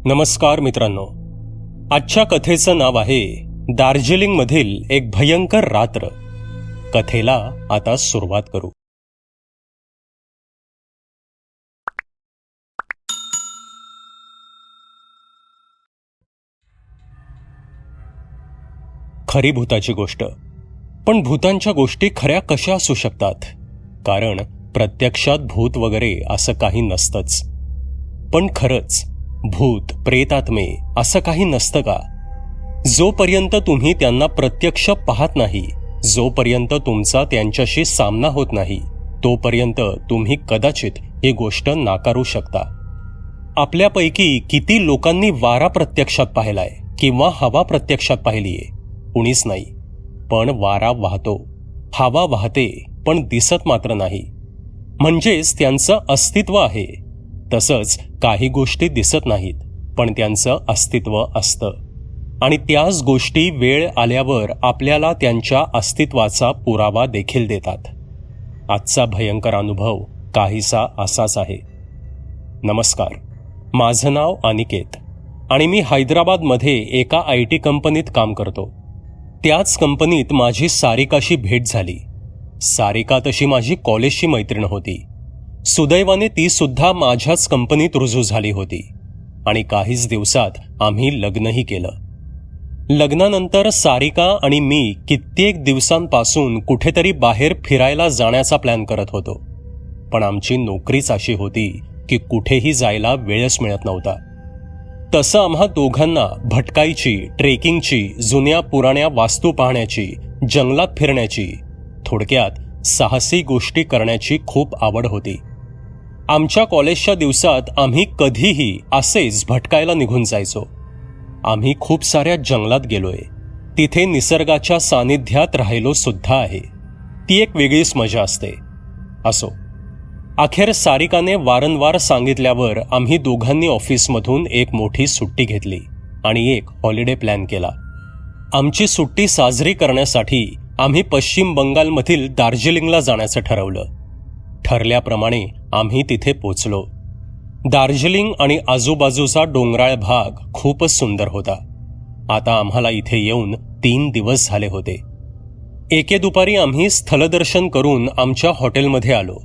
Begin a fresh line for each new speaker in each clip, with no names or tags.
नमस्कार मित्रांनो, आजच्या कथेचं नाव आहे दार्जिलिंगमधील एक भयंकर रात्र. कथेला आता सुरुवात करू. खरी भूताची गोष्ट. पण भूतांच्या गोष्टी खऱ्या कशा असू शकतात? कारण प्रत्यक्षात भूत वगैरे असं काही नसतंच. पण खरंच भूत प्रेतात्मे असं काही नसतं का? जोपर्यंत तुम्ही त्यांना प्रत्यक्ष पाहत नाही, जोपर्यंत तुमचा त्यांच्याशी सामना होत नाही, तोपर्यंत तुम्ही कदाचित ही गोष्ट नाकारू शकता. आपल्यापैकी किती लोकांनी वारा प्रत्यक्षात पाहिलाय किंवा हवा प्रत्यक्षात पाहिलीये? कुणीच नाही. पण वारा वाहतो, हवा वाहते, पण दिसत मात्र नाही. म्हणजेच त्यांचं अस्तित्व आहे. तसंच काही गोष्टी दिसत नाहीत, पण त्यांचं अस्तित्व असतं. आणि त्याच गोष्टी वेळ आल्यावर आपल्याला त्यांच्या अस्तित्वाचा पुरावा देखील देतात. आजचा भयंकर अनुभव काहीसा असाच आहे. नमस्कार, माझं नाव अनिकेत आणि मी हैदराबादमध्ये एका IT कंपनीत काम करतो. त्याच कंपनीत माझी सारिकाशी भेट झाली. सारिका तशी माझी कॉलेजची मैत्रीण होती. सुदैवाने ती सुद्धा माझ्याच कंपनीत रुजू झाली होती आणि काहीच दिवसात आम्ही लग्नही केलं. लग्नानंतर सारिका आणि मी कित्येक दिवसांपासून कुठेतरी बाहेर फिरायला जाण्याचा प्लॅन करत होतो. पण आमची नोकरीच अशी होती की कुठेही जायला वेळच मिळत नव्हता. तसं आम्हा दोघांना भटकायची, ट्रेकिंगची, जुन्या पुराण्या वास्तू पाहण्याची, जंगलात फिरण्याची, थोडक्यात साहसी गोष्टी करण्याची खूप आवड होती. आमच्या कॉलेजच्या दिवसात आम्ही कधीही असेच भटकायला निघून जायचो. आम्ही खूप साऱ्या जंगलात गेलोय, तिथे निसर्गाच्या सानिध्यात राहिलो सुद्धा आहे. ती एक वेगळीच मजा असते. असो, अखेर सारिकाने वारंवार सांगितल्यावर आम्ही दोघांनी ऑफिसमधून एक मोठी सुट्टी घेतली आणि एक हॉलिडे प्लॅन केला. आमची सुट्टी साजरी करण्यासाठी आम्ही पश्चिम बंगालमधील दार्जिलिंगला जाण्याचं ठरवलं. ठरल्याप्रमाणे आम्ही तिथे पोचलो. दार्जिलिंग आणि आजूबाजूचा डोंगराळ भाग खूपच सुंदर होता. आता आम्हाला इथे येऊन 3 दिवस झाले होते. एके दुपारी आम्ही स्थलदर्शन करून आमच्या हॉटेलमध्ये आलो.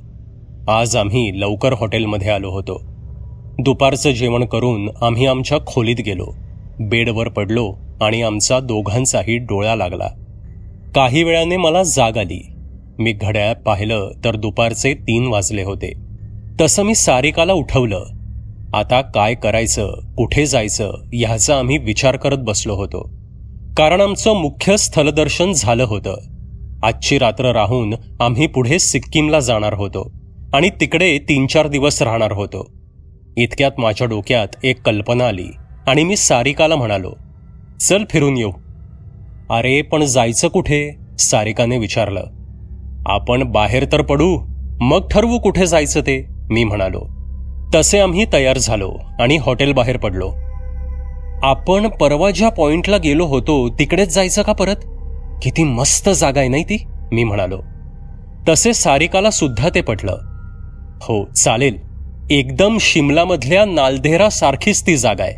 आज आम्ही लवकर हॉटेलमध्ये आलो होतो. दुपारचं जेवण करून आम्ही आमच्या खोलीत गेलो. बेडवर पडलो आणि आमचा दोघांचाही डोळा लागला. काही वेळाने मला जाग आली. मी घड्याळ पाहिलं तर दुपारचे 3 वाजले होते. तसं मी सारिकाला उठवलं. आता काय करायचं, कुठे जायचं ह्याचा आम्ही विचार करत बसलो होतो. कारण आमचं मुख्य स्थलदर्शन झालं होतं. आजची रात्र राहून आम्ही पुढे सिक्कीमला जाणार होतो आणि तिकडे 3-4 दिवस राहणार होतो. इतक्यात माझ्या डोक्यात एक कल्पना आली आणि मी सारिकाला म्हणालो, चल फिरून येऊ. अरे पण जायचं कुठे? सारिकाने विचारलं. आपण बाहेर तर पडू, मग ठरवू कुठे जायचं ते, मी म्हणालो. तसे आम्ही तयार झालो आणि हॉटेल बाहेर पडलो. आपण परवा ज्या पॉइंटला गेलो होतो तिकडेच जायचं का परत? किती मस्त जागा आहे नाही ती, मी म्हणालो. तसे सारिकाला सुद्धा ते पटलं. हो चालेल, एकदम शिमलामधल्या नालधेरा सारखीच ती जागा आहे.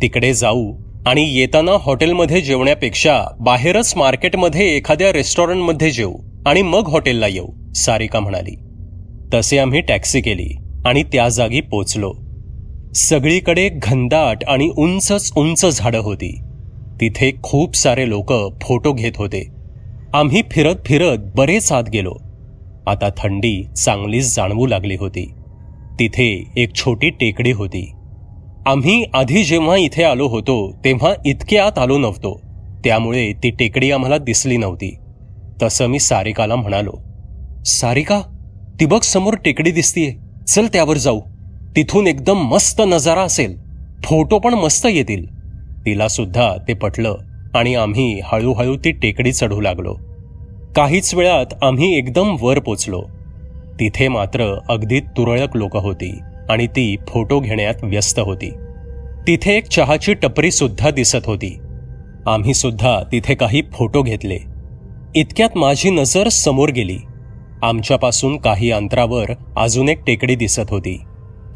तिकडे जाऊ आणि येताना हॉटेलमध्ये जेवण्यापेक्षा बाहेरच मार्केटमध्ये एखाद्या रेस्टॉरंटमध्ये जेवू आणि मग हॉटेलला येऊ, सारिका म्हणाली. तसे आम्ही टॅक्सी केली आणि त्या जागी पोचलो. सगळीकडे घनदाट आणि उंचच उंच झाडं होती. तिथे खूप सारे लोक फोटो घेत होते. आम्ही फिरत फिरत बरेच आत गेलो. आता थंडी चांगलीच जाणवू लागली होती. तिथे एक छोटी टेकडी होती. आम्ही आधी जेव्हा इथे आलो होतो तेव्हा इतके आत आलो नव्हतो, त्यामुळे ती टेकडी आम्हाला दिसली नव्हती. तसं मी सारिकाला म्हणालो, सारिका ती बघ समोर टेकडी दिसतीये, चल त्यावर जाऊ. तिथून एकदम मस्त नजारा असेल, फोटो पण मस्त येतील. तिला सुद्धा ते पटलं आणि आम्ही हळूहळू ती टेकडी चढू लागलो. काहीच वेळात आम्ही एकदम वर पोचलो. तिथे मात्र अगदी तुरळक लोक होती आणि ती फोटो घेण्यात व्यस्त होती. तिथे एक चहाची टपरी सुद्धा दिसत होती. आम्ही सुद्धा तिथे काही फोटो घेतले. इतक्यात माझी नजर समोर गेली. आमच्यापासून काही अंतरावर अजून एक टेकडी दिसत होती.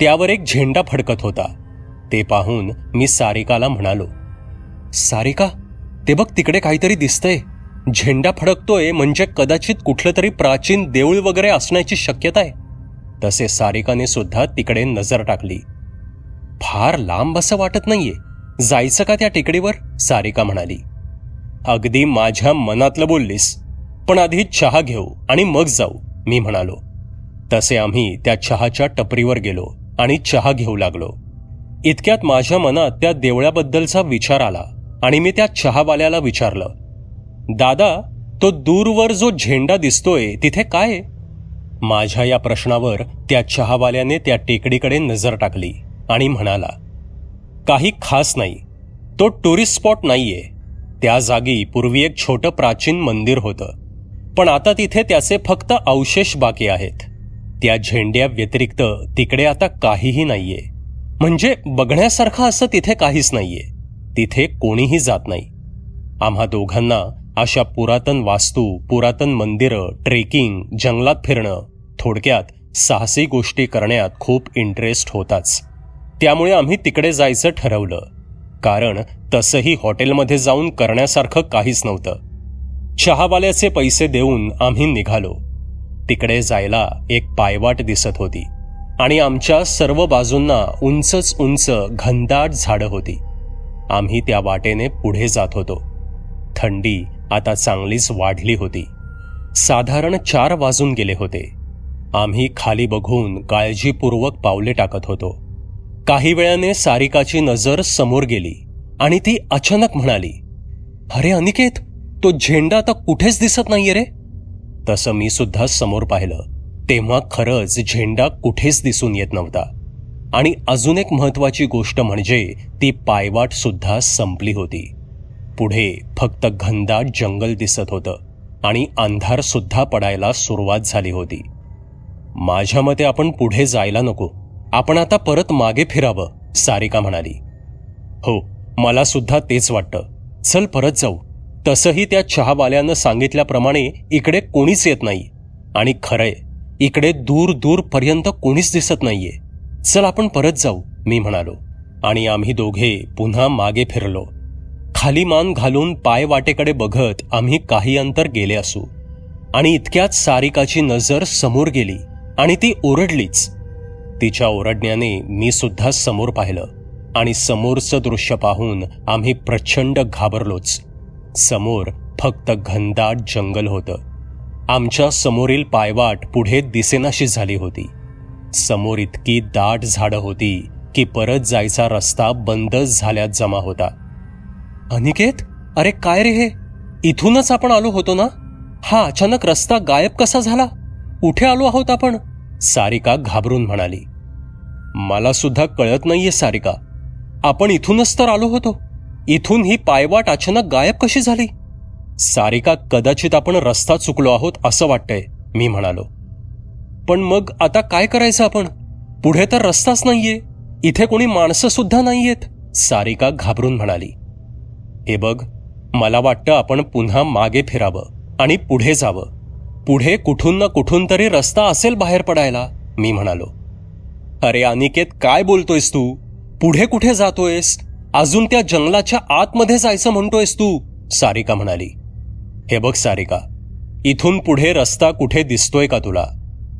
त्यावर एक झेंडा फडकत होता. ते पाहून मी सारिकाला म्हणालो, सारिका, ते बघ तिकडे काहीतरी दिसतंय. झेंडा फडकतोय, म्हणजे कदाचित कुठलं तरी प्राचीन देऊळ वगैरे असण्याची शक्यता आहे. तसे सारिकाने सुद्धा तिकडे नजर टाकली. फार लांब असं वाटत नाहीये, जायचं का त्या टेकडीवर? सारिका म्हणाली. अगदी माझ्या मनातलं बोललीस, पण आधी चहा घेऊ आणि मग जाऊ, मी म्हणालो. तसे आम्ही त्या चहाच्या टपरीवर गेलो आणि चहा घेऊ लागलो. इतक्यात माझ्या मनात त्या देवळाबद्दलचा विचार आला आणि मी त्या चहावाल्याला विचारलं, दादा, तो दूरवर जो झेंडा दिसतोय तिथे काय आहे? माझ्या या प्रश्नावर त्या चहावाल्याने त्या टेकडीकडे नजर टाकली आणि म्हणाला, काही खास नाही, तो टुरिस्ट स्पॉट नाहीये. त्या जागी पूर्वी एक छोटं प्राचीन मंदिर होतं, पण आता तिथे त्याचे फक्त अवशेष बाकी आहेत. त्या झेंड्या व्यतिरिक्त तिकडे आता काहीही नाहीये. म्हणजे बघण्यासारखं असं तिथे काहीच नाहीये. तिथे कोणीही जात नाही. आम्हा दोघांना अशा पुरातन वास्तू, पुरातन मंदिरं, ट्रेकिंग, जंगलात फिरणं, थोडक्यात साहसी गोष्टी करण्यात खूप इंटरेस्ट होताच. त्यामुळे आम्ही तिकडे जायचं ठरवलं. कारण तसंही हॉटेलमध्ये जाऊन करण्यासारखं काहीच नव्हतं. चहावाल्याचे पैसे देऊन आम्ही निघालो. तिकडे जायला एक पायवाट दिसत होती आणि आमच्या सर्व बाजूंना उंचच उंच घनदाट झाडं होती. आम्ही त्या वाटेने पुढे जात होतो. थंडी आता चांगलीच वाढली होती. साधारण 4 वाजून गेले होते. आम्ही खाली बघून काळजीपूर्वक पावले टाकत होतो. काही वेळाने सारिकाची नजर समोर गेली आणि ती अचानक म्हणाली, अरे अनिकेत, तो झेंडा आता कुठेच दिसत नाहीये रे. तसं मी सुद्धा समोर पाहिलं तेव्हा खरंच झेंडा कुठेच दिसून येत नव्हता. आणि अजून एक महत्वाची गोष्ट म्हणजे ती पायवाट सुद्धा संपली होती. पुढे फक्त घनदाट जंगल दिसत होतं आणि अंधार सुद्धा पडायला सुरुवात झाली होती. माझ्या मते आपण पुढे जायला नको, आपण आता परत मागे फिरावं, सारिका म्हणाली. हो, मला सुद्धा तेच वाटतं. चल परत जाऊ. तसंही त्या चहावाल्यानं सांगितल्याप्रमाणे इकडे कोणीच येत नाही आणि खरंय, इकडे दूर दूरपर्यंत कोणीच दिसत नाहीये. चल आपण परत जाऊ, मी म्हणालो. आणि आम्ही दोघे पुन्हा मागे फिरलो. खाली मान घालून पाय वाटेकडे बघत आम्ही काही अंतर गेले असू आणि इतक्यात सारिकाची नजर समोर गेली आणि ती ओरडलीच. तिच्या ओरडण्याने मी सुद्धा समोर पाहिलं आणि समोरचं दृश्य पाहून आम्ही प्रचंड घाबरलोच. समोर फक्त घनदाट जंगल होतं. आमच्या समोरील पायवाट पुढे दिसेनाशी झाली होती. समोर इतकी दाट झाडं होती की परत जायचा रस्ता बंदच झाल्यात जमा होता. अनिकेत, अरे काय रे हे? इथूनच आपण आलो होतो ना? हा अचानक रस्ता गायब कसा झाला? कुठे आलो आहोत आपण? सारिका घाबरून म्हणाली. मला सुद्धा कळत नाहीये सारिका. आपण इथूनच तर आलो होतो. इथून ही पायवाट अचानक गायब कशी झाली? सारिका, कदाचित आपण रस्ता चुकलो आहोत असं वाटतंय, मी म्हणालो. पण मग आता काय करायचं आपण? पुढे तर रस्ताच नाहीये, इथे कोणी माणसं सुद्धा नाहीयेत, सारिका घाबरून म्हणाली. हे बघ, मला वाटतं आपण पुन्हा मागे फिरावं आणि पुढे जावं. पुढे कुठून ना कुठून तरी रस्ता असेल बाहेर पडायला, मी म्हणालो. अरे अनिकेत, काय बोलतोयस तू? पुढे कुठे जातोयस? अजून त्या जंगलाच्या आतमध्ये जायचं म्हणतोयस तू, सारिका म्हणाली. हे बघ सारिका, इथून पुढे रस्ता कुठे दिसतोय का तुला?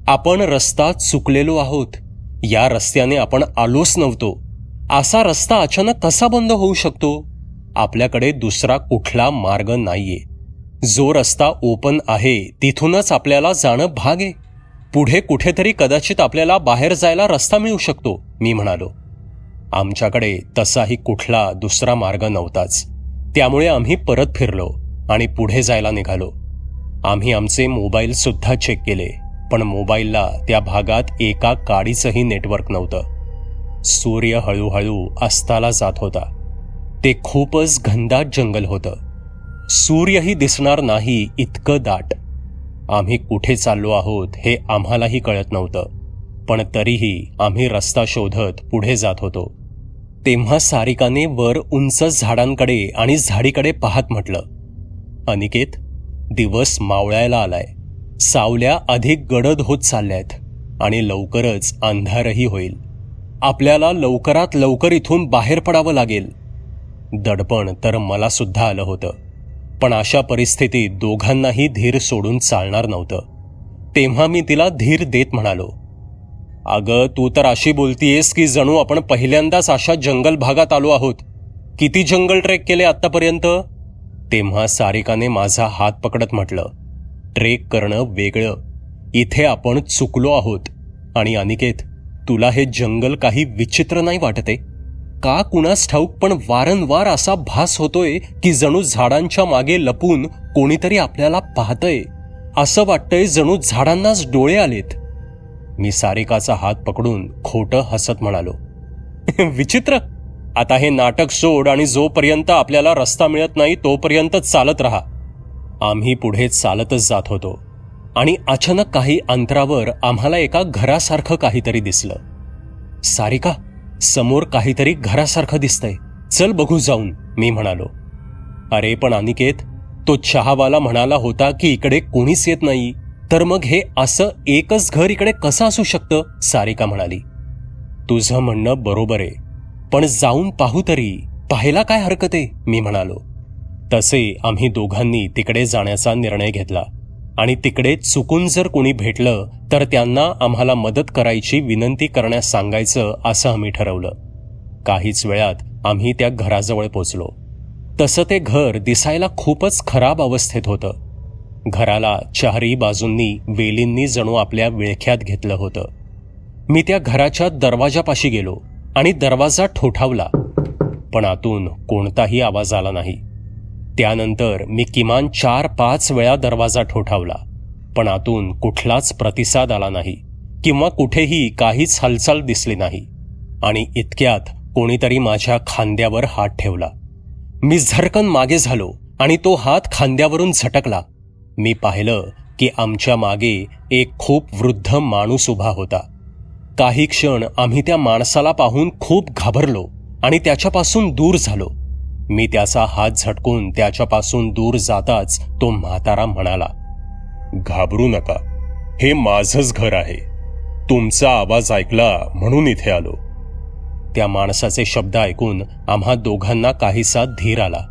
आपण रस्ता चुकलेलो आहोत. या रस्त्याने आपण आलोच नव्हतो. असा रस्ता अचानक कसा बंद होऊ शकतो? आपल्याकडे दुसरा कुठला मार्ग नाहीये. जो रस्ता ओपन आहे तिथूनच आपल्याला जाणं भाग आहे. पुढे कुठेतरी कदाचित आपल्याला बाहेर जायला रस्ता मिळू शकतो, मी म्हणालो. आमच्याकडे तसाही कुठला दुसरा मार्ग नव्हताच. त्यामुळे आम्ही परत फिरलो आणि पुढे जायला निघालो. आम्ही आमचे मोबाईल सुद्धा चेक केले, पण मोबाईलला त्या भागात एका काडीचंही नेटवर्क नव्हतं. सूर्य हळूहळू अस्ताला जात होता. ते खूपच घनदाट जंगल होतं. सूर्यही दिसणार नाही इतकं दाट. आम्ही कुठे चाललो आहोत हे आम्हालाही कळत नव्हतं, पण तरीही आम्ही रस्ता शोधत पुढे जात होतो. तेव्हा सारिकाने वर उंच झाडांकडे आणि झाडीकडे पाहत म्हटलं, अनिकेत, दिवस मावळायला आलाय. सावल्या अधिक गडद होत चालल्यात आणि लवकरच अंधारही होईल. आपल्याला लवकरात लवकर इथून बाहेर पडावं लागेल. दडपण तर मला सुद्धा आलं होतं, पण अशा परिस्थितीत दोघांनाही धीर सोडून चालणार नव्हतं. तेव्हा मी तिला धीर देत म्हणालो, अगं तू तर अशी बोलतीयस की जणू आपण पहिल्यांदाच अशा जंगल भागात आलो आहोत. किती जंगल ट्रेक केले आत्तापर्यंत? तेव्हा सारिकाने माझा हात पकडत म्हटलं, ट्रेक करणं वेगळं, इथे आपण चुकलो आहोत. आणि अनिकेत, तुला हे जंगल काही विचित्र नाही वाटते का? कुणास ठाऊक, पण वारंवार असा भास होतोय की जणू झाडांच्या मागे लपून कोणीतरी आपल्याला पाहतंय. असं वाटतंय जणू झाडांनाच डोळे आलेत. मी सारिकाचा हात पकडून खोटं हसत म्हणालो, विचित्र? आता हे नाटक सोड आणि जोपर्यंत आपल्याला रस्ता मिळत नाही तोपर्यंत चालत राहा. आम्ही पुढे चालतच जात होतो आणि अचानक काही अंतरावर आम्हाला एका घरासारखं काहीतरी दिसलं. सारिका, समोर काहीतरी घरासारखं दिसतंय, चल बघू जाऊन, मी म्हणालो. अरे पण अनिकेत, तो चहावाला म्हणाला होता की इकडे कोणीच येत नाही, तर मग हे असं एकच घर इकडे कसं असू शकतं? सारिका म्हणाली. तुझं म्हणणं बरोबर आहे, पण जाऊन पाहू तरी, पाहायला काय हरकत आहे, मी म्हणालो. तसे आम्ही दोघांनी तिकडे जाण्याचा निर्णय घेतला आणि तिकडे चुकून जर कोणी भेटलं तर त्यांना आम्हाला मदत करायची विनंती करण्यास सांगायचं असं आम्ही ठरवलं. काहीच वेळात आम्ही त्या घराजवळ पोचलो. तसं ते घर दिसायला खूपच खराब अवस्थेत होतं. घराला चारही बाजूंनी वेलींनी जणू आपल्या विळख्यात घेतलं होतं. मी त्या घराच्या दरवाजापाशी गेलो आणि दरवाजा ठोठावला, पण आतून कोणताही आवाज आला नाही. त्यानंतर मी किमान 4-5 वेळा दरवाजा ठोठावला, पण आतून कुठलाच प्रतिसाद आला नाही किंवा कुठेही काहीच हालचाल दिसली नाही. आणि इतक्यात कोणीतरी माझ्या खांद्यावर हात ठेवला. मी झरकन मागे झालो आणि तो हात खांद्यावरून झटकला. मी पाहिलं की आमच्या मागे एक खूप वृद्ध माणूस उभा होता. काही क्षण आम्ही त्या माणसाला पाहून खूप घाबरलो आणि त्याच्यापासून दूर झालो. मी त्याचा हात झटकून त्याच्यापासून दूर जाताच तो म्हातारा म्हणाला, घाबरू नका, हे माझंच घर आहे. तुमचा आवाज ऐकला म्हणून इथे आलो. त्या माणसाचे शब्द ऐकून आम्हा दोघांना काहीसा धीर आला.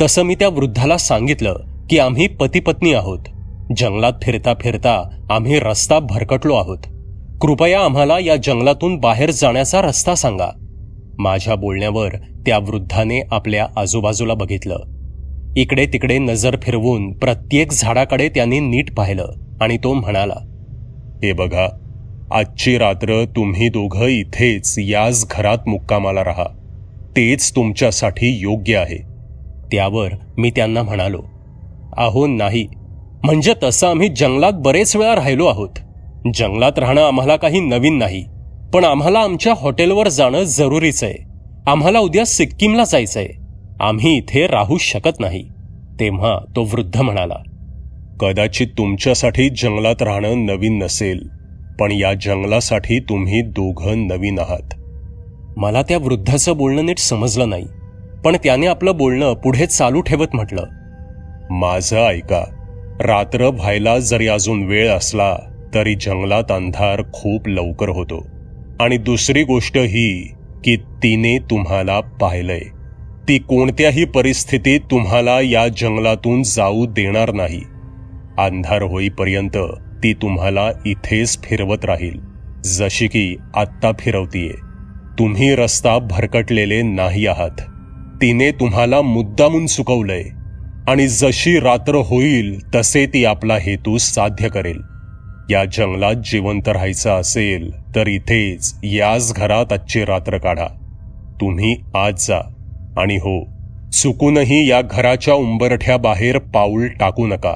तसं मी त्या वृद्धाला सांगितलं की आम्ही पती पत्नी आहोत. जंगलात फिरता फिरता आम्ही रस्ता भरकटलो आहोत. कृपया आम्हाला या जंगलातून बाहेर जाण्याचा रस्ता सांगा. माझ्या बोलण्यावर त्या वृद्धाने आपल्या आजूबाजूला बघितलं. इकडे तिकडे नजर फिरवून प्रत्येक झाडाकडे त्यांनी नीट पाहिलं आणि तो म्हणाला, हे बघा, आजची रात्र तुम्ही दोघं इथेच याच घरात मुक्कामाला राहा. तेच तुमच्यासाठी योग्य आहे. त्यावर मी त्यांना म्हणालो, अहो नाही, म्हणजे तसं आम्ही जंगलात बरेच वेळा राहिलो आहोत. जंगलात राहणं आम्हाला काही नवीन नाही, पण आम्हाला आमच्या हॉटेलवर जाणं जरुरीच आहे. आम्हाला उद्या सिक्कीमला जायचंय. आम्ही इथे राहू शकत नाही. तेव्हा तो वृद्ध म्हणाला, कदाचित तुमच्यासाठी जंगलात राहणं नवीन नसेल, पण या जंगलासाठी तुम्ही दोघं नवीन आहात. मला त्या वृद्धाचं बोलणं नीट समजलं नाही, पण त्याने आपलं बोलणं पुढे चालू ठेवत म्हटलं, माझं ऐका, रात्र व्हायला जरी अजून वेळ असला तरी जंगलात अंधार खूप लवकर होतो. आणि दुसरी गोष्ट ही की तिने तुम्हाला पाहिलंय. ती कोणत्याही परिस्थितीत तुम्हाला या जंगलातून जाऊ देणार नाही. अंधार होईपर्यंत ती तुम्हाला इथेच फिरवत राहील, जशी की आत्ता फिरवतीये. तुम्ही रस्ता भरकटलेले नाही आहात. तिने तुम्हाला मुद्दामून चुकवलंय आणि जशी रात्र होईल तसे ती आपला हेतू साध्य करेल. या जंगलात जिवंत राहायचं असेल तर इथेच याच घरात आजची रात्र काढा. तुम्ही आज जा आणि हो, चुकूनही या घराच्या उंबरठ्याबाहेर पाऊल टाकू नका.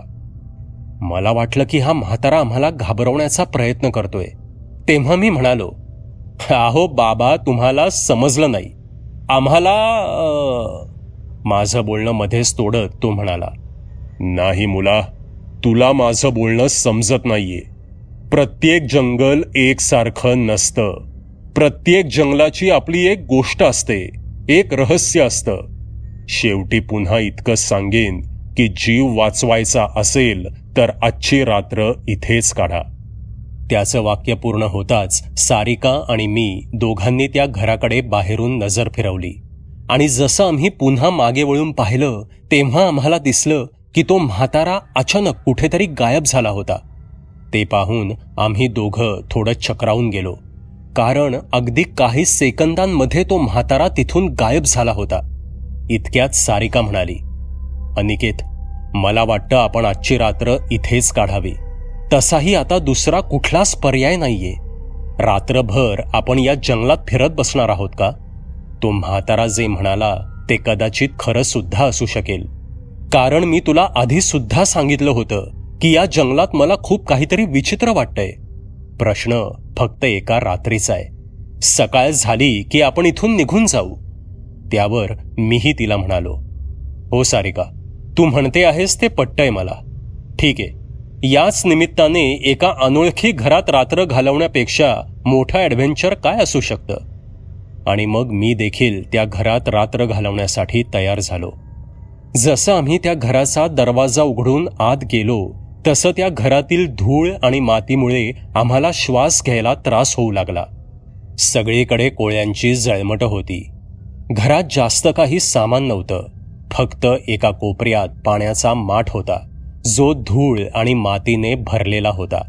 मला वाटलं की हा म्हातारा आम्हाला घाबरवण्याचा प्रयत्न करतोय. तेव्हा मी म्हणालो, अहो बाबा, तुम्हाला समजलं नाही. आम्हाला माझं बोलणं मध्येच तोडत तो म्हणाला, नाही मुला, तुला माझं बोलणं समजत नाहीये. प्रत्येक जंगल एकसारखं नसतं. प्रत्येक जंगलाची आपली एक गोष्ट असते, एक रहस्य असतं. शेवटी पुन्हा इतकंच सांगेन की जीव वाचवायचा असेल तर आजची रात्र इथेच काढा. त्याचं वाक्य पूर्ण होताच सारिका आणि मी दोघांनी त्या घराकडे बाहेरून नजर फिरवली आणि जसं आम्ही पुन्हा मागे वळून पाहिलं तेव्हा आम्हाला दिसलं की तो म्हातारा अचानक कुठेतरी गायब झाला होता. ते पाहून आम्ही दोघं थोडं चक्रावून गेलो, कारण अगदी काही सेकंदांमध्ये तो म्हातारा तिथून गायब झाला होता. इतक्यात सारिका म्हणाली, अनिकेत, मला वाटतं आपण आजची रात्र इथेच काढावी. तसाही आता दुसरा कुठलाच पर्याय नाहीये. रात्रभर आपण या जंगलात फिरत बसणार आहोत का? तो म्हातारा जे म्हणाला ते कदाचित खरं सुद्धा असू शकेल, कारण मी तुला आधी सुद्धा सांगितलं होतं की या जंगलात मला खूप काहीतरी विचित्र वाटतंय. प्रश्न फक्त एका रात्रीचा आहे. सकाळ झाली की आपण इथून निघून जाऊ. त्यावर मीही तिला म्हणालो, हो सारिका, तू म्हणते आहेस ते पटतंय मला. ठीक आहे, याच निमित्ताने एका अनोळखी घरात रात्र घालवण्यापेक्षा मोठा ॲडव्हेंचर काय असू शकतं. आणि मग मी देखील त्या घरात रात्र घालवण्यासाठी तयार झालो. जसं आम्ही त्या घराचा दरवाजा उघडून आत गेलो तसं त्या घरातील धूळ आणि मातीमुळे आम्हाला श्वास घ्यायला त्रास होऊ लागला. सगळीकडे कोळ्यांची जळमट होती. घरात जास्त काही सामान नव्हतं. फक्त एका कोपऱ्यात पाण्याचा माठ होता, जो धूळ आणि मातीने भरलेला होता.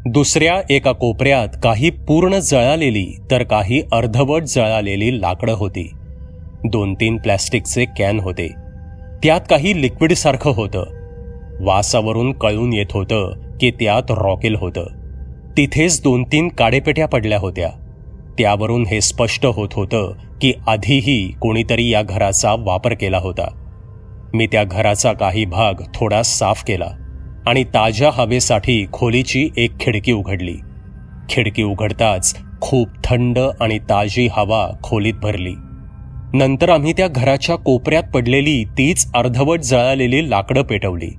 दुसऱ्या एका कोपऱ्यात काही पूर्ण जळालेली तर काही अर्धवट जळालेली लाकडं होती. 2-3 प्लॅस्टिकचे कॅन होते. त्यात काही लिक्विडसारखं होतं. वासावरून कळून येत होतं की त्यात रॉकेल होतं. तिथेच 2-3 काडेपेट्या पडल्या होत्या. त्यावरून हे स्पष्ट होत होतं की आधीही कोणीतरी या घराचा वापर केला होता. मी त्या घराचा काही भाग थोडा साफ केला आणि ताज्या हवेसाठी खोलीची एक खिडकी उघडली. खिडकी उघडताच खूप थंड आणि ताजी हवा खोलीत भरली. नंतर आम्ही त्या घराच्या कोपऱ्यात पडलेली तीच अर्धवट जळालेली लाकडं पेटवली,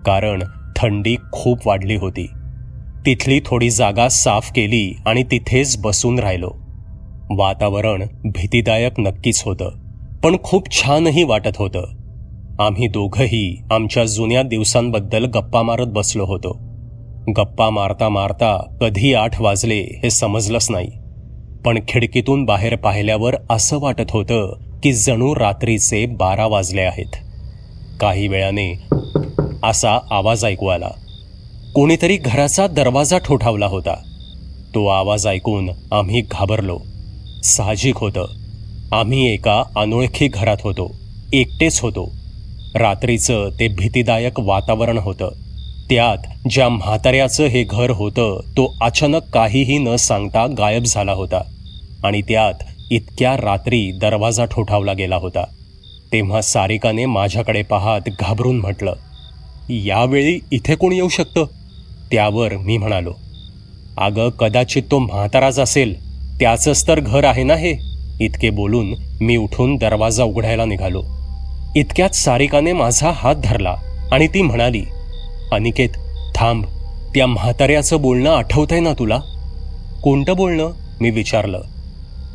कारण थंडी खूप वाढली होती. तिथली थोडी जागा साफ केली आणि तिथेच बसून राहिलो. वातावरण भीतीदायक नक्कीच होतं, पण खूप छानही वाटत होतं. आम्ही दोघंही आमच्या जुन्या दिवसांबद्दल गप्पा मारत बसलो होतो. गप्पा मारता मारता कधी 8 वाजले हे समजलंच नाही. पण खिडकीतून बाहेर पाहिल्यावर असं वाटत होतं की जणू रात्रीचे 12 वाजले आहेत. काही वेळाने असा आवाज ऐकू आला. कोणीतरी घराचा दरवाजा ठोठावला होता. तो आवाज ऐकून आम्ही घाबरलो. साहजिक होतं, आम्ही एका अनोळखी घरात होतो, एकटेच होतो. रात्रीचं ते भीतीदायक वातावरण होतं. त्यात ज्या म्हाताऱ्याचं हे घर होतं तो अचानक काहीही न सांगता गायब झाला होता आणि त्यात इतक्या रात्री दरवाजा ठोठावला गेला होता. तेव्हा सारिकाने माझ्याकडे पाहत घाबरून म्हटलं, यावेळी इथे कोण येऊ शकतं? त्यावर मी म्हणालो, अगं कदाचित तो म्हाताराच असेल, त्याचंच तर घर आहे ना हे. इतके बोलून मी उठून दरवाजा उघडायला निघालो. इतक्यात सारिकाने माझा हात धरला आणि ती म्हणाली, अनिकेत थांब, त्या म्हाताऱ्याचं बोलणं आठवतंय ना तुला? कोणतं बोलणं? मी विचारलं.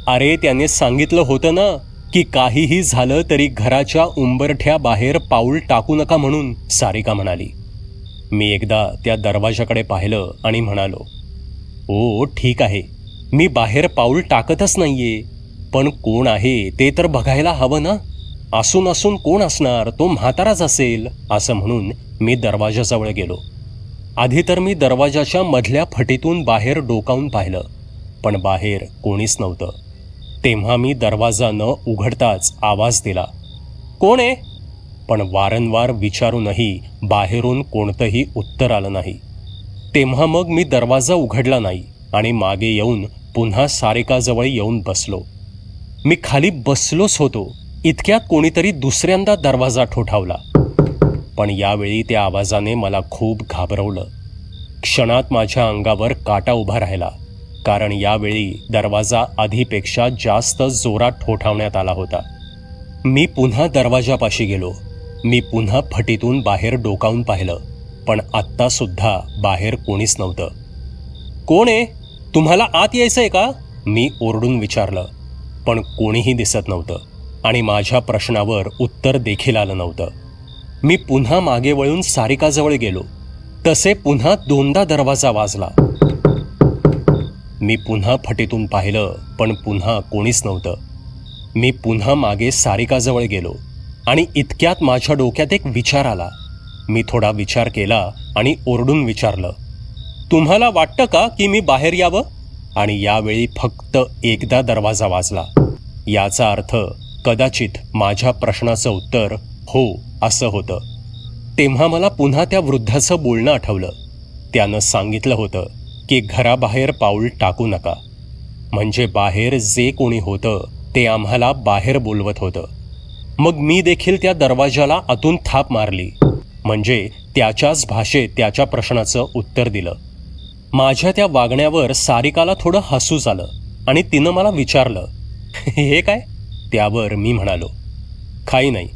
अरे त्याने सांगितलं होतं ना की काहीही झालं तरी घराच्या उंबरठ्याबाहेर पाऊल टाकू नका म्हणून, सारिका म्हणाली. मी एकदा त्या दरवाजाकडे पाहिलं आणि म्हणालो, ओ ठीक आहे, मी बाहेर पाऊल टाकतच नाहीये, पण कोण आहे ते तर बघायला हवं ना. असून असून कोण असणार, तो म्हाताराच असेल, असं म्हणून मी दरवाजाजवळ गेलो. आधी तर मी दरवाजाच्या मधल्या फटीतून बाहेर डोकावून पाहिलं, पण बाहेर कोणीच नव्हतं. तेव्हा मी दरवाजा न उघडताच आवाज दिला, कोण आहे? पण वारंवार विचारूनही बाहेरून कोणतंही उत्तर आलं नाही. तेव्हा मग मी दरवाजा उघडला नाही आणि मागे येऊन पुन्हा सारिकाजवळ येऊन बसलो. मी खाली बसलोच होतो, इतक्यात कोणीतरी दुसऱ्यांदा दरवाजा ठोठावला. पण यावेळी त्या आवाजाने मला खूप घाबरवलं. क्षणात माझ्या अंगावर काटा उभा राहिला, कारण यावेळी दरवाजा आधीपेक्षा जास्त जोरात ठोठावण्यात आला होता. मी पुन्हा दरवाजापाशी गेलो. मी पुन्हा फटीतून बाहेर डोकावून पाहिलं, पण आत्ता सुद्धा बाहेर कोणीच नव्हतं. कोण आहे? तुम्हाला आत यायचंय का? मी ओरडून विचारलं, पण कोणीही दिसत नव्हतं आणि माझ्या प्रश्नावर उत्तर देखील आलं नव्हतं. मी पुन्हा मागे वळून सारिकाजवळ गेलो. तसे पुन्हा 2दा दरवाजा वाजला. मी पुन्हा फटीतून पाहिलं, पण पुन्हा कोणीच नव्हतं. मी पुन्हा मागे सारिकाजवळ गेलो आणि इतक्यात माझ्या डोक्यात एक विचार आला. मी थोडा विचार केला आणि ओरडून विचारलं, तुम्हाला वाटतं का की मी बाहेर यावं? आणि यावेळी फक्त एकदा दरवाजा वाजला. याचा अर्थ कदाचित माझ्या प्रश्नाचं उत्तर हो असं होतं. तेव्हा मला पुन्हा त्या वृद्धाचं बोलणं आठवलं. त्यानं सांगितलं होतं की घराबाहेर पाऊल टाकू नका. म्हणजे बाहेर जे कोणी होतं ते आम्हाला बाहेर बोलवत होतं. मग मी देखील त्या दरवाजाला आतून थाप मारली, म्हणजे त्याच्याच भाषेत त्याच्या प्रश्नाचं उत्तर दिलं. माझ्या त्या वागण्यावर सारिकाला थोडं हसू आलं आणि तिनं मला विचारलं, हे काय? त्यावर मी म्हणालो, काही नाही,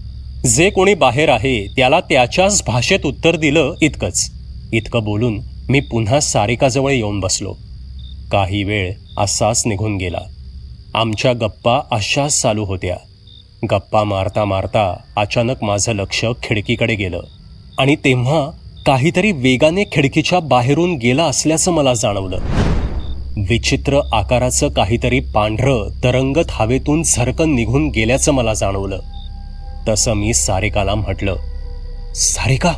जे कोणी बाहेर आहे त्याला त्याच्याच भाषेत उत्तर दिलं इतकंच. इतकं बोलून मी पुन्हा सारिकाजवळ येऊन बसलो. काही वेळ असाच निघून गेला. आमच्या गप्पा अशाच चालू होत्या. गप्पा मारता मारता अचानक माझं लक्ष खिडकीकडे गेलं आणि तेव्हा काहीतरी वेगाने खिडकीच्या बाहेरून गेला असल्याचं मला जाणवलं. विचित्र आकाराचं काहीतरी पांढरं तरंगत हवेतून झरकन निघून गेल्याचं मला जाणवलं. तसं मी सारिकाला म्हटलं, सारिका,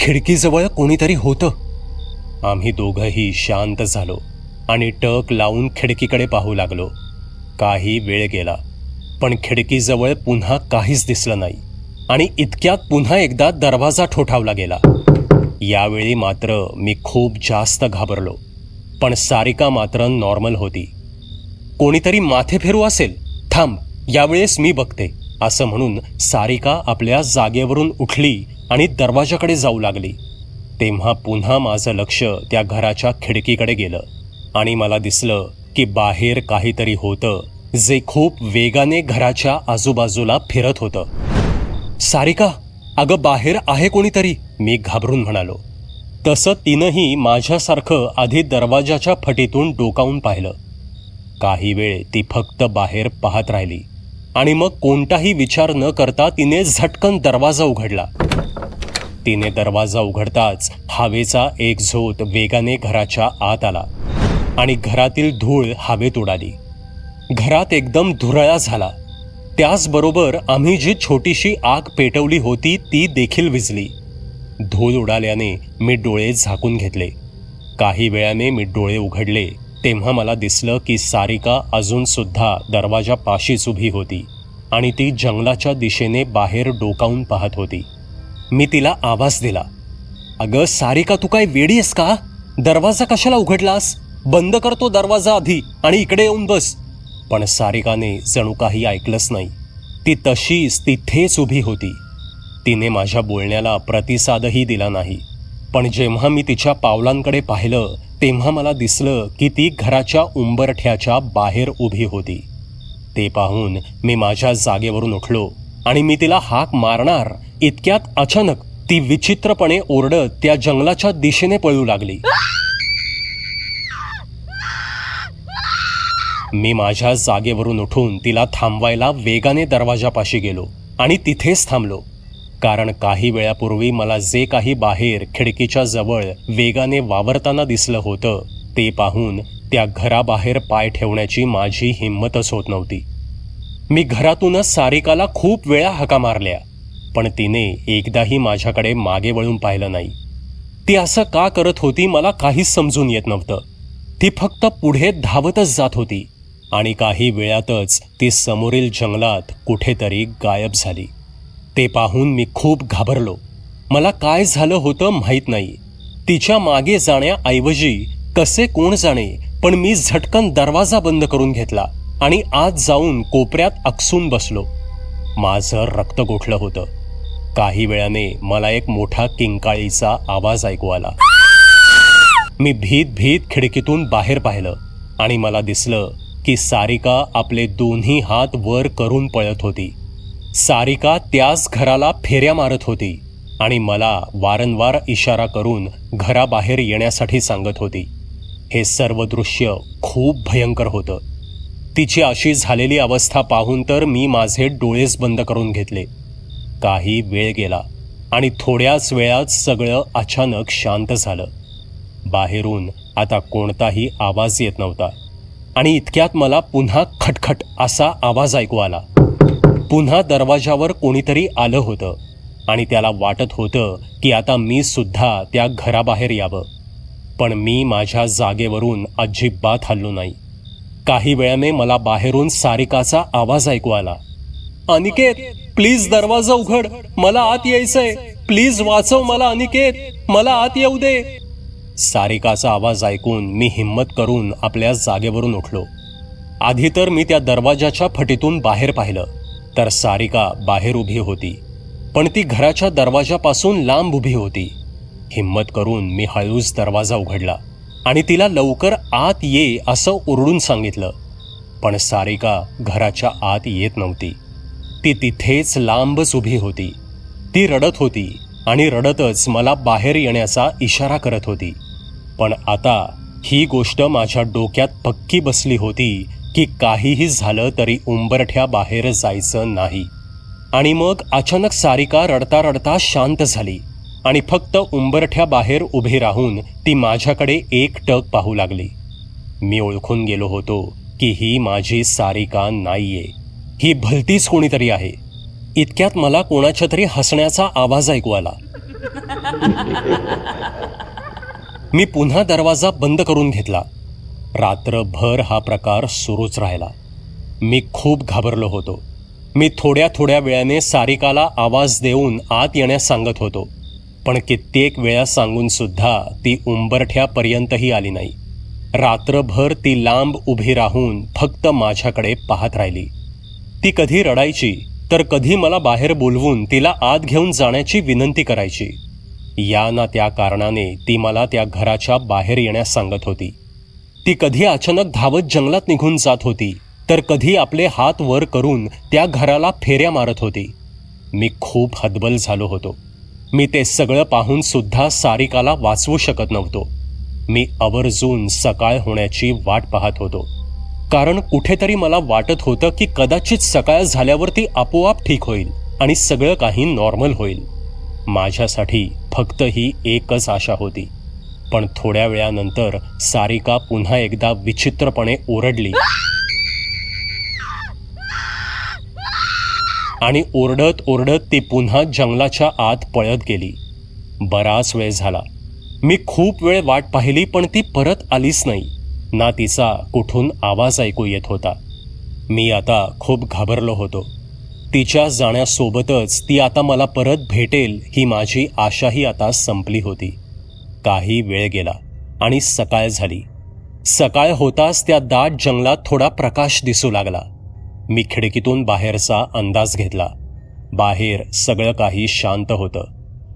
खिडकीजवळ कोणीतरी होतं. आम्ही दोघंही शांत झालो आणि टक लावून खिडकीकडे पाहू लागलो. काही वेळ गेला, पण खिडकीजवळ पुन्हा काहीच दिसलं नाही आणि इतक्यात पुन्हा एकदा दरवाजा ठोठावला गेला. यावेळी मात्र मी खूप जास्त घाबरलो, पण सारिका मात्र नॉर्मल होती. कोणीतरी माथे फिरू असेल, थांब, यावेळेस मी बघते, असं म्हणून सारिका आपल्या जागेवरून उठली आणि दरवाजाकडे जाऊ लागली. तेव्हा पुन्हा माझं लक्ष त्या घराच्या खिडकीकडे गेलं आणि मला दिसलं की बाहेर काहीतरी होतं जे खूप वेगाने घराच्या आजूबाजूला फिरत होतं. सारिका, अगं बाहेर आहे कोणीतरी, मी घाबरून म्हणालो. तसं तिनंही माझ्यासारखं आधी दरवाजाच्या फटीतून डोकावून पाहिलं. काही वेळ ती फक्त बाहेर पाहत राहिली आणि मग कोणताही विचार न करता तिने झटकन दरवाजा उघडला. तिने दरवाजा उघडताच हवेचा एक झोत वेगाने घराच्या आत आला आणि घरातील धूळ हवेत उडाली. घरात एकदम धुरळा झाला. त्याचबरोबर आम्ही जी छोटीशी आग पेटवली होती ती देखील विझली. धूळ उडाल्याने मी डोळे झाकून घेतले. काही वेळाने मी डोळे उघडले तेव्हा मला दिसलं की सारिका अजून सुद्धा दरवाजापाशीच उभी होती आणि ती जंगलाच्या दिशेने बाहेर डोकावून पाहत होती. मी तिला आवाज दिला, अगं सारिका, तू काय वेडी आहेस का? दरवाजा कशाला उघडलास? बंद कर तो दरवाजा आधी आणि इकडे येऊन बस. पण सारिकाने जणू काही ऐकलंच नाही. ती तशीच तिथेच उभी होती. तिने माझ्या बोलण्याला प्रतिसादही दिला नाही. पण जेव्हा मी तिच्या पावलांकडे पाहिलं तेव्हा मला दिसलं की ती घराच्या उंबरठ्याच्या बाहेर उभी होती. ते पाहून मी माझ्या जागेवरून उठलो आणि मी तिला हाक मारणार इतक्यात अचानक ती विचित्रपणे ओरडत त्या जंगलाच्या दिशेने पळू लागली. मी माझ्या जागेवरून उठून तिला थांबवायला वेगाने दरवाजापाशी गेलो आणि तिथेच थांबलो. कारण काही वेळापूर्वी मला जे काही बाहेर खिडकीच्या जवळ वेगाने वावरताना दिसलं होतं ते पाहून त्या घराबाहेर पाय ठेवण्याची माझी हिंमतच होत नव्हती. मी घरातूनच सारिकाला खूप वेळा हाका मारल्या, पण तिने एकदाही माझ्याकडे मागे वळून पाहिलं नाही. ती असं का करत होती मला काहीच समजून येत नव्हतं. ती फक्त पुढे धावतच जात होती आणि काही वेळातच ती समोरील जंगलात कुठेतरी गायब झाली. ते पाहून मी खूप घाबरलो. मला काय झालं होतं माहीत नाही. तिच्या मागे जाण्याऐवजी कसे कोण जाणे, पण मी झटकन दरवाजा बंद करून घेतला आणि आत जाऊन कोपऱ्यात अकसून बसलो. माझं रक्त गोठलं होतं. काही वेळाने मला एक मोठा किंकाळीचा आवाज ऐकू आला. मी भीत भीत खिडकीतून बाहेर पाहिलं आणि मला दिसलं की सारिका आपले दोन्ही हात वर करून पळत होती. सारिका त्याच घराला फेऱ्या मारत होती आणि मला वारंवार इशारा करून घराबाहेर येण्यासाठी सांगत होती. हे सर्व दृश्य खूप भयंकर होतं. तिची अशी झालेली अवस्था पाहून तर मी माझे डोळेच बंद करून घेतले. काही वेळ गेला आणि थोड्याच वेळात सगळं अचानक शांत झालं. बाहेरून आता कोणताही आवाज येत नव्हता. आणि इतक्यात मला पुन्हा खटखट असा आवाज ऐकू आला. पुन्हा दरवाजावर कोणीतरी आलं होतं आणि त्याला वाटत होतं की आता मी सुद्धा त्या घराबाहेर यावं. पण मी माझ्या जागेवरून अजिबात हललो नाही. काही वेळाने मला बाहेरून सारिकाचा आवाज ऐकू आला. अनिकेत, प्लीज दरवाजा उघड, मला आत यायचंय, प्लीज वाचव मला अनिकेत, मला आत येऊ दे. सारिकाचा आवाज ऐकून मी हिम्मत करून आपल्या जागेवरून उठलो. आधी तर मी त्या दरवाजाच्या फटीतून बाहेर पाहिलं तर सारिका बाहेर उभी होती, पण ती घराच्या दरवाजापासून लांब उभी होती. हिम्मत करून मी हळूच दरवाजा उघडला आणि तिला लवकर आत ये असं ओरडून सांगितलं. पण सारिका घराच्या आत येत नव्हती. ती तिथेच लांबच उभी होती. ती रडत होती आणि रडतच मला बाहेर येण्याचा इशारा करत होती. पण आता ही गोष्ट माझ्या डोक्यात पक्की बसली होती की काहीही झालं तरी उंबरठ्या बाहेर जायचं नाही. आणि मग अचानक सारिका रडता रडता शांत झाली आणि फक्त उंबरठ्या बाहेर उभी राहून ती माझ्याकडे एकटक पाहू लागली. मी ओळखून गेलो होतो की ही माझी सारिका नाहीये, ही भलतीच कोणीतरी आहे. इतक्यात मला कोणाच्या तरी हसण्याचा आवाज ऐकू आला. मी पुन्हा दरवाजा बंद करून घेतला. रात्रभर हा प्रकार सुरूच राहिला. मी खूप घाबरलो होतो. मी थोड्या थोड्या वेळाने सारिकाला आवाज देऊन आत येण्यास सांगत होतो, पण कित्येक वेळा सांगून सुद्धा ती उंबरठ्यापर्यंतही आली नाही. रात्रभर ती लांब उभी राहून फक्त माझ्याकडे पाहत राहिली. ती कधी रडायची तर कधी मला बाहेर बोलवून तिला आत घेऊन जाण्याची विनंती करायची. या ना त्या कारणाने ती मला त्या घराच्या बाहेर येण्यास सांगत होती. ती कधी अचानक धावत जंगलात निघून जात होती तर कधी आपले हात वर करून त्या घराला फेऱ्या मारत होती. मी खूप हतबल झालो होतो. मी ते सगळं पाहून सुद्धा सारिकाला वाचवू शकत नव्हतो. मी आवर्जून सकाळ होण्याची वाट पाहत होतो, कारण कुठेतरी मला वाटत होतं की कदाचित सकाळ झाल्यावर ती आपोआप ठीक होईल आणि सगळं काही नॉर्मल होईल. माझ्यासाठी फक्त ही एकच आशा होती. पण थोड्या वेळानंतर सारिका पुन्हा एकदा विचित्रपणे ओरडली आणि ओरडत ओरडत ती पुन्हा जंगलाच्या आत पळत गेली. बराच वेळ झाला. मी खूप वेळ वाट पाहिली, पण ती परत आलीच नाही. ना तिचा कुठून आवाज ऐकू येत होता. मी आता खूप घाबरलो होतो. तिच्या जाण्यासोबतच ती आता मला परत भेटेल ही माझी आशाही आता संपली होती. काही वेळ गेला आणि सकाळ झाली. सकाळ होताच त्या दाट जंगलात थोडा प्रकाश दिसू लागला. मी खिडकीतून बाहेरचा अंदाज घेतला. बाहेर सगळं काही शांत होतं.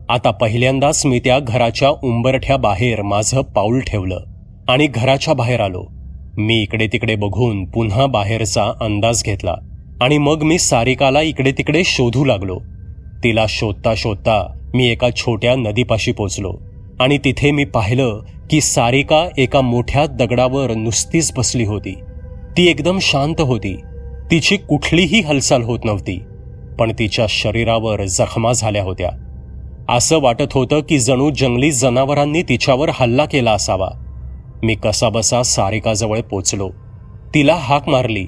आता पहिल्यांदाच मी त्या घराच्या उंबरठ्या बाहेर माझं पाऊल ठेवलं आणि घराच्या बाहेर आलो. मी इकडे तिकडे बघून पुन्हा बाहेरचा अंदाज घेतला आणि मग मी सारिकाला इकडे तिकडे शोधू लागलो. तिला शोधता शोधता मी एका छोट्या नदीपाशी पोचलो आणि तिथे मी पाहिलं की सारिका एका मोठ्या दगडावर नुसतीच बसली होती. ती एकदम शांत होती. तिची कुठलीही हालचाल होत नव्हती, पण तिच्या शरीरावर जखमा झाल्या होत्या. असं वाटत होतं की जणू जंगली जनावरांनी तिच्यावर हल्ला केला असावा. मी कसाबसा सारिकाजवळ पोचलो. तिला हाक मारली.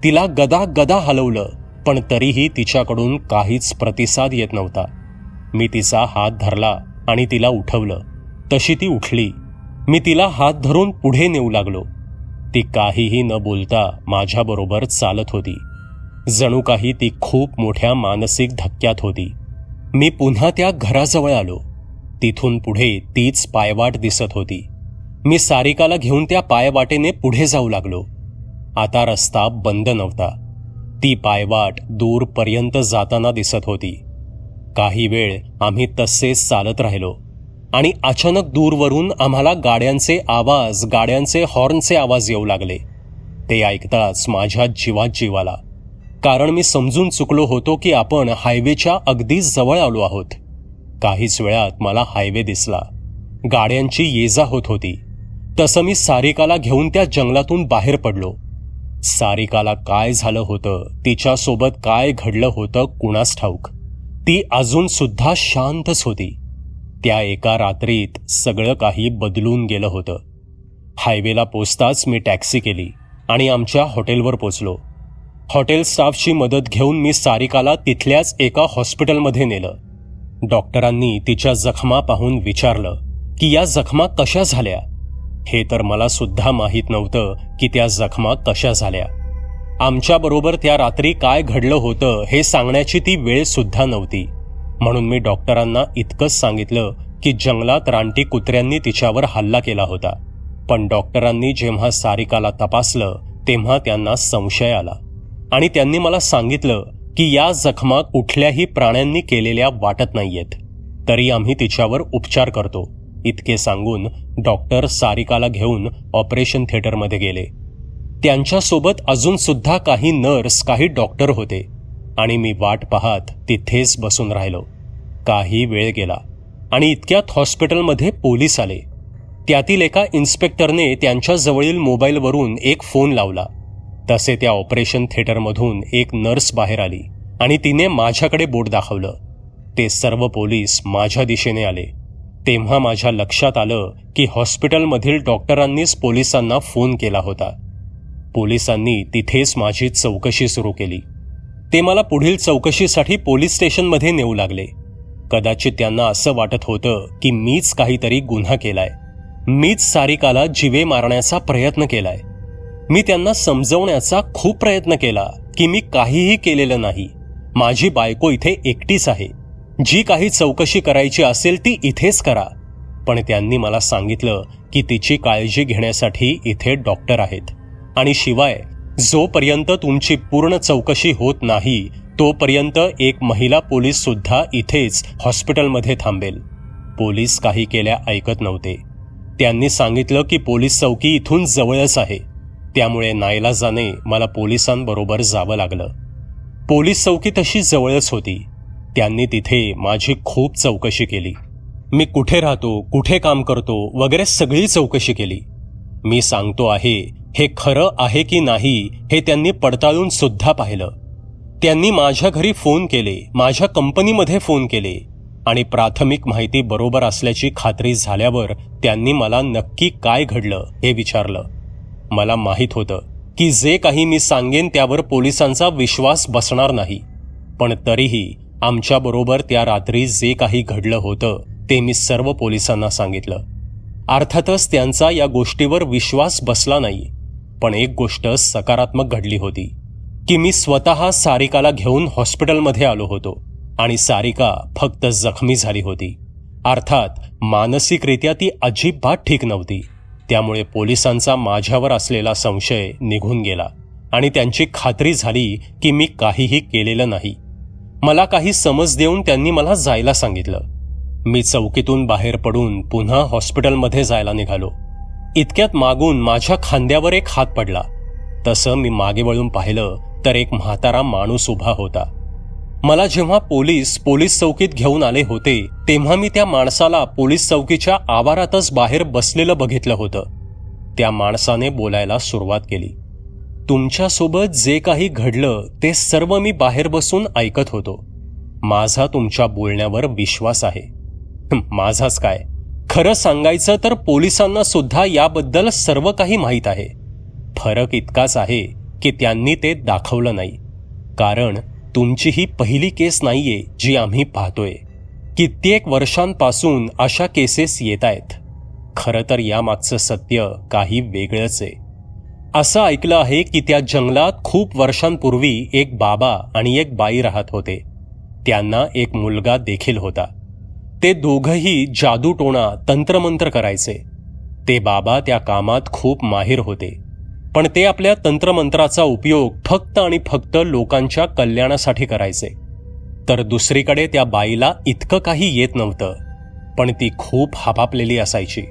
तिला गदा गदा हलवलं, पण तरीही तिच्याकडून काहीच प्रतिसाद येत नव्हता. मी तिचा हात धरला आणि तिला उठवलं. तशी ती उठली. मी तिला हात धरून पुढे नेऊ लागलो. ती काहीही न बोलता माझ्याबरोबर चालत होती. जणू काही ती खूप मोठ्या मानसिक धक्क्यात होती. मी पुन्हा त्या घराजवळ आलो. तिथून पुढे तीच पायवाट दिसत होती. मी सारिकाला घेऊन त्या पायवाटेने पुढे जाऊ लागलो. आता रस्ता बंद नव्हता. ती पायवाट दूरपर्यंत जाताना दिसत होती. काही वेळ आम्ही तसेच चालत राहिलो आणि अचानक दूरवरून आम्हाला गाड्यांचे आवाज, गाड्यांचे हॉर्नचे आवाज येऊ लागले. ते ऐकताच माझ्या जीवात जीव आला, कारण मी समजून चुकलो होतो की आपण हायवेच्या अगदी जवळ आलो आहोत. काहीच वेळात मला हायवे दिसला. गाड्यांची ये-जा होत होती. तसं मी सारिकाला घेऊन त्या जंगलातून बाहेर पडलो. सारिकाला काय झालं होतं, तिच्यासोबत काय घडलं होतं कुणास ठाऊक. ती अजून सुद्धा शांतच होती. त्या एका रात्रीत सगळं काही बदलून गेलं होतं. हायवेला पोचताच मी टॅक्सी केली आणि आमच्या हॉटेलवर पोचलो. हॉटेल स्टाफची मदत घेऊन मी सारिकाला तिथल्याच एका हॉस्पिटलमध्ये नेलं. डॉक्टरांनी तिच्या जखमा पाहून विचारलं की या जखमा कशा झाल्या. हे तर मला सुद्धा माहीत नव्हतं की त्या जखमा कशा झाल्या. आमच्याबरोबर त्या रात्री काय घडलं होतं हे सांगण्याची ती वेळ सुद्धा नव्हती. म्हणून मी डॉक्टरांना इतकंच सांगितलं की जंगलात रानटी कुत्र्यांनी तिच्यावर हल्ला केला होता. पण डॉक्टरांनी जेव्हा सारिकाला तपासलं तेव्हा त्यांना संशय आला आणि त्यांनी मला सांगितलं की या जखमा कुठल्याही प्राण्यांनी केलेल्या वाटत नाहीयेत, तरी आम्ही तिच्यावर उपचार करतो. इतके सांगून डॉक्टर सारिकाला घेऊन ऑपरेशन थिएटरमध्ये गेले. त्यांच्यासोबत अजून सुद्धा काही नर्स, काही डॉक्टर होते आणि मी वाट पाहत तिथेच बसून राहिलो. काही वेळ गेला आणि इतक्यात हॉस्पिटलमध्ये पोलीस आले. त्यातील एका इन्स्पेक्टरने त्यांच्या जवळील मोबाईलवरून एक फोन लावला. तसे त्या ऑपरेशन थिएटरमधून एक नर्स बाहेर आली आणि तिने माझ्याकडे बोट दाखवलं. ते सर्व पोलीस माझ्या दिशेने आले. तेव्हा माझ्या लक्षात आलं की हॉस्पिटलमधील डॉक्टरांनीच पोलिसांना फोन केला होता. पोलिसांनी तिथेच माझी चौकशी सुरू केली. ते मला पुढील चौकशीसाठी पोलीस स्टेशनमध्ये नेऊ लागले. कदाचित त्यांना असं वाटत होतं की मीच काहीतरी गुन्हा केलाय, मीच सारिकाला जीवे मारण्याचा प्रयत्न केलाय. मी त्यांना समजवण्याचा खूप प्रयत्न केला की मी काहीही केलेलं नाही, माझी बायको इथे एकटीच आहे, जी काही चौकशी करायची असेल ती इथेच करा. पण त्यांनी मला सांगितलं की तिची काळजी घेण्यासाठी इथे डॉक्टर आहेत आणि शिवाय जोपर्यंत तुमची पूर्ण चौकशी होत नाही तोपर्यंत एक महिला पोलीस सुद्धा इथेच हॉस्पिटलमध्ये थांबेल. पोलीस काही केल्या ऐकत नव्हते. त्यांनी सांगितलं की पोलीस चौकी इथून जवळच आहे, त्यामुळे नाईलाजाने मला पोलिसांबरोबर जावं लागलं. पोलीस चौकी तशी जवळच होती. त्यांनी तिथे माझी खूप चौकशी केली. मी कुठे राहतो, कुठे काम करतो वगैरे सगळी चौकशी केली. मी सांगतो आहे हे खरं आहे की नाही हे त्यांनी पडताळून सुद्धा पाहिलं. त्यांनी माझ्या घरी फोन केले, माझ्या कंपनीमध्ये फोन केले आणि प्राथमिक माहिती बरोबर असल्याची खात्री झाल्यावर त्यांनी मला नक्की काय घडलं हे विचारलं. मला माहीत होतं की जे काही मी सांगेन त्यावर पोलिसांचा विश्वास बसणार नाही, पण तरीही आमच्याबरोबर त्या रात्री जे काही घडलं होतं ते मी सर्व पोलिसांना सांगितलं. अर्थातच त्यांचा या गोष्टीवर विश्वास बसला नाही, पण एक गोष्ट सकारात्मक घडली होती की मी स्वतः सारिकाला घेऊन हॉस्पिटलमध्ये आलो होतो आणि सारिका फक्त जखमी झाली होती. अर्थात मानसिकरित्या ती अजिबात ठीक नव्हती. त्यामुळे पोलिसांचा माझ्यावर असलेला संशय निघून गेला आणि त्यांची खात्री झाली की मी काहीही केलेलं नाही. मला काही समज देऊन त्यांनी मला जायला सांगितलं. मी चौकीतून बाहेर पडून पुन्हा हॉस्पिटलमध्ये जायला निघालो. इतक्यात मागून माझ्या खांद्यावर एक हात पडला. तसं मी मागे वळून पाहिलं तर एक म्हातारा माणूस उभा होता. मला जेव्हा पोलीस चौकीत घेऊन आले होते तेव्हा मी त्या माणसाला पोलीस चौकीच्या आवारातच बाहेर बसलेलं बघितलं होतं. त्या माणसाने बोलायला सुरुवात केली. तुमच्यासोबत जे काही घडलं ते सर्व मी बाहेर बसून ऐकत होतो. माझा तुमच्या बोलण्यावर विश्वास आहे. माझाच काय, खरं सांगायचं तर पोलिसांना सुद्धा याबद्दल सर्व काही माहीत आहे. फरक इतकाच आहे की त्यांनी ते दाखवलं नाही. कारण तुमची ही पहिली केस नाहीये जी आम्ही पाहतोय. कित्येक वर्षांपासून अशा केसेस येत आहेत. खरं तर यामागचं सत्य काही वेगळंच आहे. असं ऐकलं आहे की त्या जंगलात खूप वर्षांपूर्वी एक बाबा आणि एक बाई राहत होते. त्यांना एक मुलगा देखील होता. ते दोघंही जादूटोणा तंत्रमंत्र करायचे. ते बाबा त्या कामात खूप माहिर होते, पण ते आपल्या तंत्रमंत्राचा उपयोग फक्त आणि फक्त लोकांच्या कल्याणासाठी करायचे. तर दुसरीकडे त्या बाईला इतकं काही येत नव्हतं, पण ती खूप हापापलेली असायची.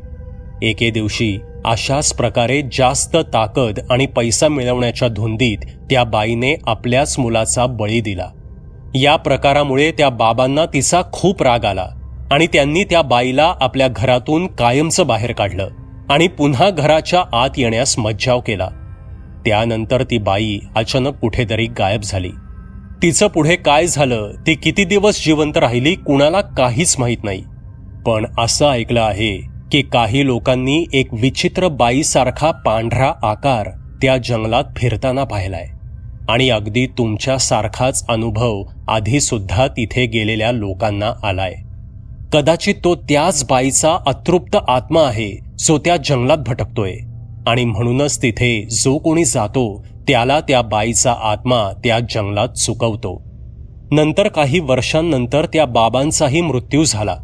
एके दिवशी अशाच प्रकारे जास्त ताकद आणि पैसा मिळवण्याच्या धुंदीत त्या बाईने आपल्याच मुलाचा बळी दिला. या प्रकारामुळे त्या बाबांना तिचा खूप राग आला आणि त्यांनी त्या बाईला आपल्या घरातून कायमचं बाहेर काढलं आणि पुन्हा घराच्या आत येण्यास मज्जाव केला. त्यानंतर ती बाई अचानक कुठेतरी गायब झाली. तिचं पुढे काय झालं, ती किती दिवस जिवंत राहिली कुणाला काहीच माहीत नाही. पण असं ऐकलं आहे की काही लोकांनी एक विचित्र बाईसारखा पांढरा आकार त्या जंगलात फिरताना पाहिलाय आणि अगदी तुमच्यासारखाच अनुभव आधीसुद्धा तिथे गेलेल्या लोकांना आलाय. कदाचित तो त्याच बाईचा अतृप्त आत्मा आहे जो त्या जंगलात भटकतोय आणि म्हणूनच तिथे जो कोणी जातो त्याला त्या बाईचा आत्मा त्या जंगलात चुकवतो. नंतर काही वर्षांनंतर त्या बाबांचाही मृत्यू झाला,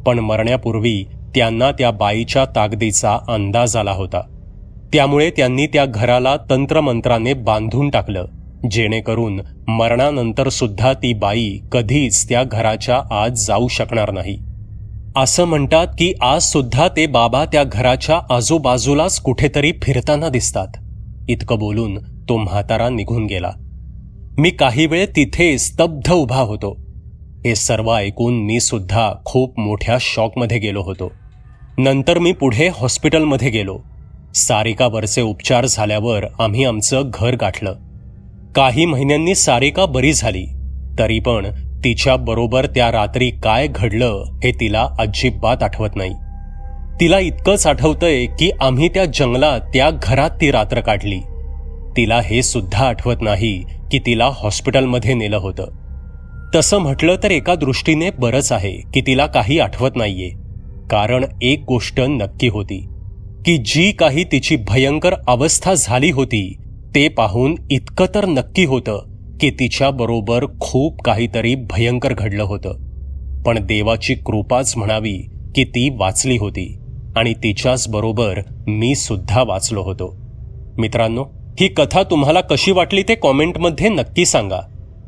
पण मरण्यापूर्वी त्यांना त्या बाईच्या ताकदीचा अंदाज आला होता. त्यामुळे त्यांनी त्या घराला तंत्रमंत्राने बांधून टाकलं, जेणेकरून मरणानंतर सुद्धा ती बाई कधीच त्या घराच्या आत जाऊ शकणार नाही. असं म्हणतात की आज सुद्धा ते बाबा त्या घराच्या आजूबाजूलाच कुठेतरी फिरताना दिसतात. इतकं बोलून तो म्हातारा निघून गेला. मी काही वेळ तिथे स्तब्ध उभा होतो. हे सर्व ऐकून मी सुद्धा खूप मोठ्या शॉकमध्ये गेलो होतो. नंतर मी पुढे हॉस्पिटलमध्ये गेलो. सारिकावरचे उपचार झाल्यावर आम्ही आमचं घर गाठलं. काही महिन्यांनी सारिका बरी झाली, तरी पण तिच्या बरोबर त्या रात्री काय घडलं हे तिला अजिबात आठवत नाही. तिला इतकंच आठवतंय की आम्ही त्या जंगलात त्या घरात ती रात्र काढली. तिला हे सुद्धा आठवत नाही की तिला हॉस्पिटलमध्ये नेलं होतं. तसं म्हटलं तर एका दृष्टीने बरंच आहे की तिला काही आठवत नाहीये, कारण एक गोष्ट नक्की होती की जी काही तिची भयंकर अवस्था झाली होती ते पाहून इतकं तर नक्की होतं की तिच्याबरोबर खूप काहीतरी भयंकर घडलं होतं. पण देवाची कृपाच म्हणावी की ती वाचली होती आणि तिच्याच बरोबर मी सुद्धा वाचलो होतो. मित्रांनो, ही कथा तुम्हाला कशी वाटली ते कॉमेंटमध्ये नक्की सांगा.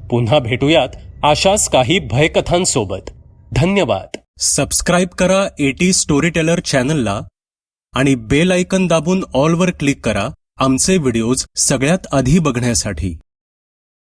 पुन्हा भेटूयात अशाच काही भयकथांसोबत. धन्यवाद. सबस्क्राईब करा एटी स्टोरी टेलर चॅनलला आणि बेल आयकन दाबून ऑलवर क्लिक करा आमचे व्हिडिओज सगळ्यात आधी बघण्यासाठी.